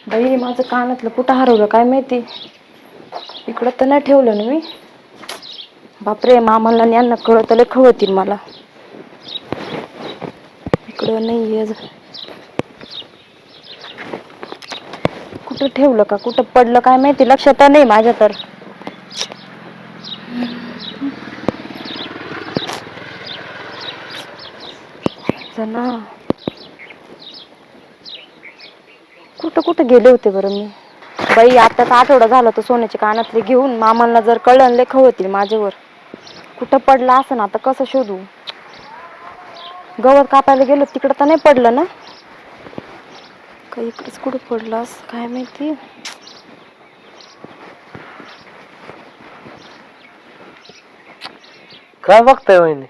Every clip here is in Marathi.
बाई माझं कानातलं कुठं हरवलं काय माहिती. इकडं तर नाही ठेवलं ना मी. बापरे, मामाला आणि यांना कळत लय खवतील मला. इकडं नाहीये. कुठं ठेवलं का कुठं पडलं काय माहिती, लक्षात नाही माझ्या तर. ना कुठं कुठं गेले होते बरं मी. बाई आताचा आठवडा झाला तर सोन्याचे कानातले घेऊन मामांना जर कळलं लेख होतील माझ्यावर. कुठं पडलं असं ना, आता कसं शोधू. गवत कापायला गेलो तिकडं तर नाही पडलं ना, काही इकडेच कुठं पडलं असं काय माहिती. काय बघताय वहिनी?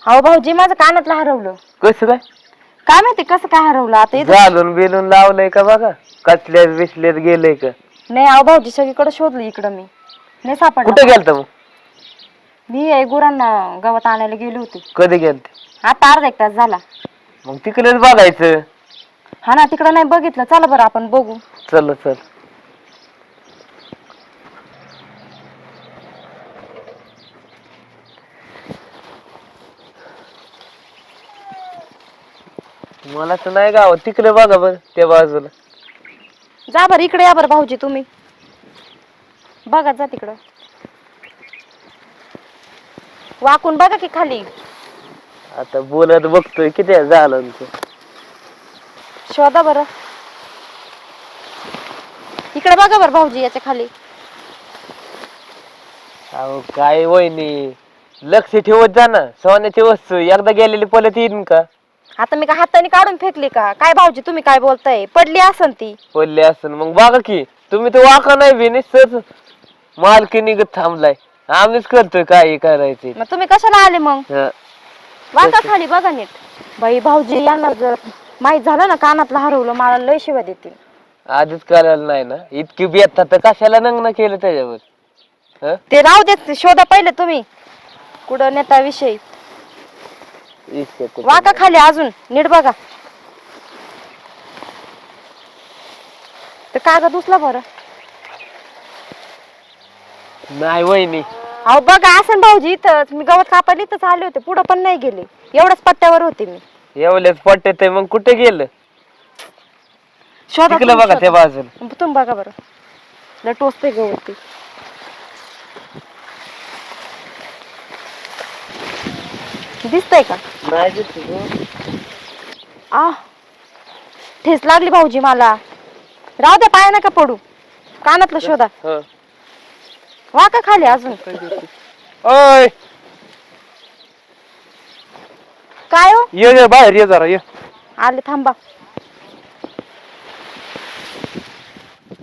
अहो भाऊजी, माझं कानातलं हरवलं. कसं काय? काय माहिती कसं काय हरवलं आता इथं. घालून बिलून लावलंय का बघा, कचल्यात बिसल्यात गेलंय का? नाही अहो भाऊजी, सगळीकडे शोधलं इकडं मी नाही सापडलं. कुठे गेलता मग? मी गुरांना गवत आणायला गेले होते. कधी गेलते? आता अर्धा एक तास झाला. मग तिकडेच बघायचं. हा ना, तिकडं नाही बघितलं. चला बरं आपण बघू. चल चल. मला तर नाही गाव, तिकडे बघा बरं त्या बाजूला. जा बरं इकडे या बरं भाऊजी, तुम्ही बघा जा तिकडं. वाकून बघा की खाली. आता बोलत बघतोय किती झालं ते. शोधा बरं. इकडे बघा बरं भाऊजी, याच्या खाली. अहो काय वहिनी, लक्ष ठेवत जा ना. सोन्याची वस्तू एकदा गेलेली परत येईन का? आता मी काय हाताने काढून फेकली का काय भाऊजी, तुम्ही काय बोलताय. पडली असन ती. पडले असन मग बघा की. तुम्ही तर वाका नाही बी निसच मालकी निघत थांबलाय. आम्हीच करतोय काय करायचे. मग तुम्ही कशाला आले मग. हा. वाका खाली बघा नीट. बाई भाऊजी, यांना जर माहित झालं ना कानातलं हरवलं, मला लय शिव्या देतील. आधीच करायला नाही ना इतकी बेता, तर कशाला नंगन केलं त्याच्यावर. ते राहू देत, शोधा पहिले तुम्ही कुठं नेता विषयी. वाका खाली अजून नीट बघा. ते कागद उचला बरं. नाही वहिनी. अहो बघा असं भाऊजी, इथंच मी गवत कापायला इथंच आले होते, पुढं पण नाही गेले. एवढ्याच पट्ट्यावर होते मी. एवढेच पट्टे मग कुठे गेलं? शोधा तिकडे बघा त्या बाजूला. तुम्ही बघा बरं. लय टोचते गवत ते. दिसतंय का? नाही दिसत. आ ठेस लागली भाऊजी मला. राहू द्या, पाया नका पडू. कानातलं शोधा. वाका खाली अजून. ओय काय हो? ये बाहेर ये जरा ये. आले थांबा.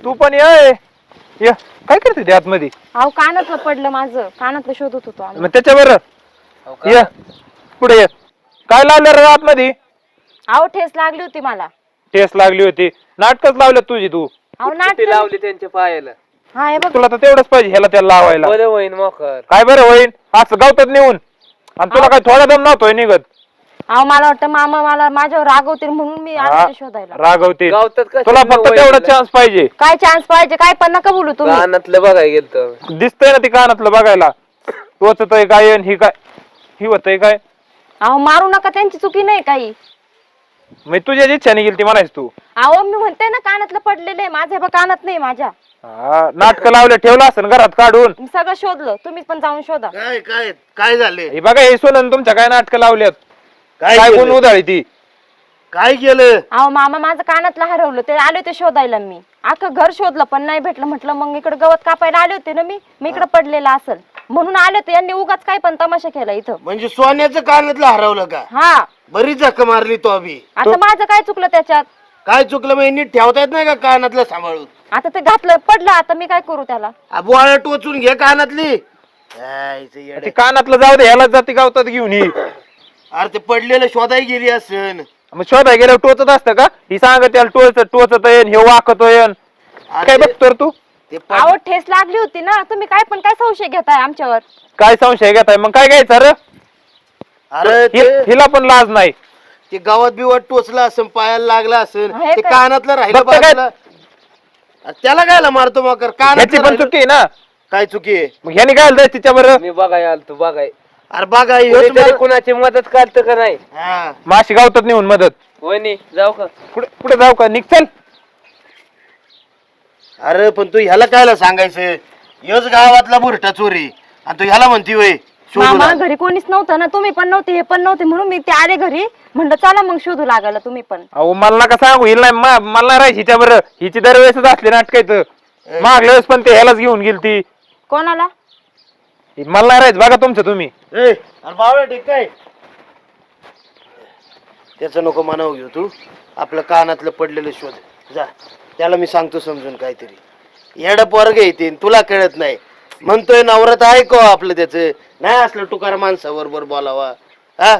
तू पण ये. काय करते ते आतमध्ये? अहो कानातलं पडलं माझं. कानातलं शोधत होतो आम्ही. मग त्याच्यावर ये, पुढे ये. काय लावलं रे आतमध्ये? अहो ठेस लागली होती मला. ठेस लागली होती. नाटकच लावलं तुझी तू. अहो किती नाटक लावली त्यांच्या पायाला. हा हे बघ. तुला तर तेवढंच पाहिजे ह्याला त्याला लावायला. बरं होईन मोकर. काय बरं होईन असं गावतात नेऊन. आणि तुला काय थोडा दम नव्हतोय निघत. अहो मला वाटतं मामा मला माझ्यावर रागवतील म्हणून मी आले ते शोधायला. रागवते. गावतात का? तुला फक्त तेवढा चान्स पाहिजे. काय चान्स पाहिजे, काय पण नका बोलू तुम्ही. कानातलं बघायला गेलतो. दिसतंय ना ती कानातलं बघायला. टोचतय काय आणि ही काय ही होतय काय. अहो मारू नका, त्यांची चुकी नाही काही. मग तुझ्या इच्छाने गेली ती म्हणायच तू. अहो मी म्हणते ना कानातलं पडलेलं आहे माझ्या, बा कानात नाही माझ्या. नाटक लावलं ठेवलं असं घरात काढून. मी सगळं शोधलं, तुम्ही पण जाऊन शोधा. काय काय काय झाले? हे बघा हे सोनं तुमच्या काय नाटक लावल्यात. काय केलं? कोण उधाळी ती. काय केलं? अहो मामा माझं कानातलं हरवलं, ते आले होते शोधायला. मी अख्खं घर शोधलं पण नाही भेटलं. म्हटलं मग इकडे गवत कापायला आले होते ना मी इकडे पडलेलं असेल म्हणून आले होते. यांनी उगाच काय पण तमाशा केला इथं. म्हणजे सोन्याचं कानातलं हरवलं का? हा. बरीच जख मारली तो अभि. आता माझं काय चुकलं त्याच्यात? काय चुकलं मग नीट ठेवता येत नाही का कानातलं सांभाळून? आता ते घातलं पडलं, आता मी काय करू त्याला? बोळा टोचून घे कानातली. जायचं येडं. ते कानातलं जाऊ दे, ह्याला जाती गावतात घेऊन ही. अरे ते पडलेलं शोधाय गेली असन. मग शोधा गेल्यावर टोचत असतं का? ही सांगत त्याला टोचत येन हे वाकत येन. काय बघतो रे तू? ते अहो ठेस लागली होती ना, तुम्ही काय पण काय संशय घेताय आमच्यावर? काय संशय घेताय मग? काय घ्यायचं रे? अरे ते हिला पण लाज नाही. ते गावात बिवात टोचलं असन, पायाला लागलं असन, हे ते काय? कानातलं राहिलं बघतं काय? बाजूला. त्याला कायला मारतो मग ह्याची पण चुकी आहे ना. काय चुकी आहे? मग ह्याने काय जायचं तिच्या बरं? मी बघाय आलतो बघाय. अरे बघा ह्यो कोणीतरी तुम्हाला- कुणाची मदत करतं का नाही? हा. माशी गावतात नेऊन मदत. वहिनी जाऊ का? पुढे जाऊ का? निघ चल. अरे पण तू ह्याला कायला सांगायचं? योच गावातला बुरटा चोरी आणि तू ह्याला म्हणती वय शोधून मामा आण. घरी कोणीच नव्हतं ना, तुम्ही पण नव्हते, हे पण नव्हते, म्हणून मी ते आले घरी. म्हणलं चला मग शोधू लागायला तुम्ही पण. अहो मला नका सांगू, हिला नाही मला नाही राहायची हिच्या बरं. हिची दरवेळेसच असली नाटकायचं. मागल्या वेळेस पण ते ह्यालाच घेऊन गेलती. कोणाला? मला नाही राहायचं बघा तुमचं तुम्ही. ए, अरे बावळा ठीक काय त्याचं नको म्हणावं घेऊ तू. आपलं कानातलं पडलेलं शोध जा. त्याला मी सांगतो समजून काहीतरी. येड पोरग येते तुला कळत नाही. म्हणतोय नवरात ऐकव आपलं त्याचं. नाही असलं टुकार माणसाबरोबर बोलावा. हा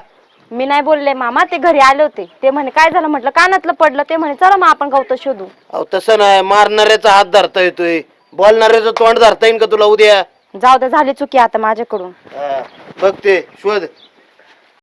मी नाही बोलले मामा, ते घरी आले होते. ते म्हणे काय झालं, म्हटलं कानातलं पडलं. ते म्हणे चला मग आपण गवत शोधू. अहो तसं नाही, मारणाऱ्याचा हात धरता येतोय, बोलणाऱ्याचं तोंड धरता येईन का तुला उद्या? जाऊ दे, झाली चुकी आता माझ्याकडून. हा, बघ ते शोध.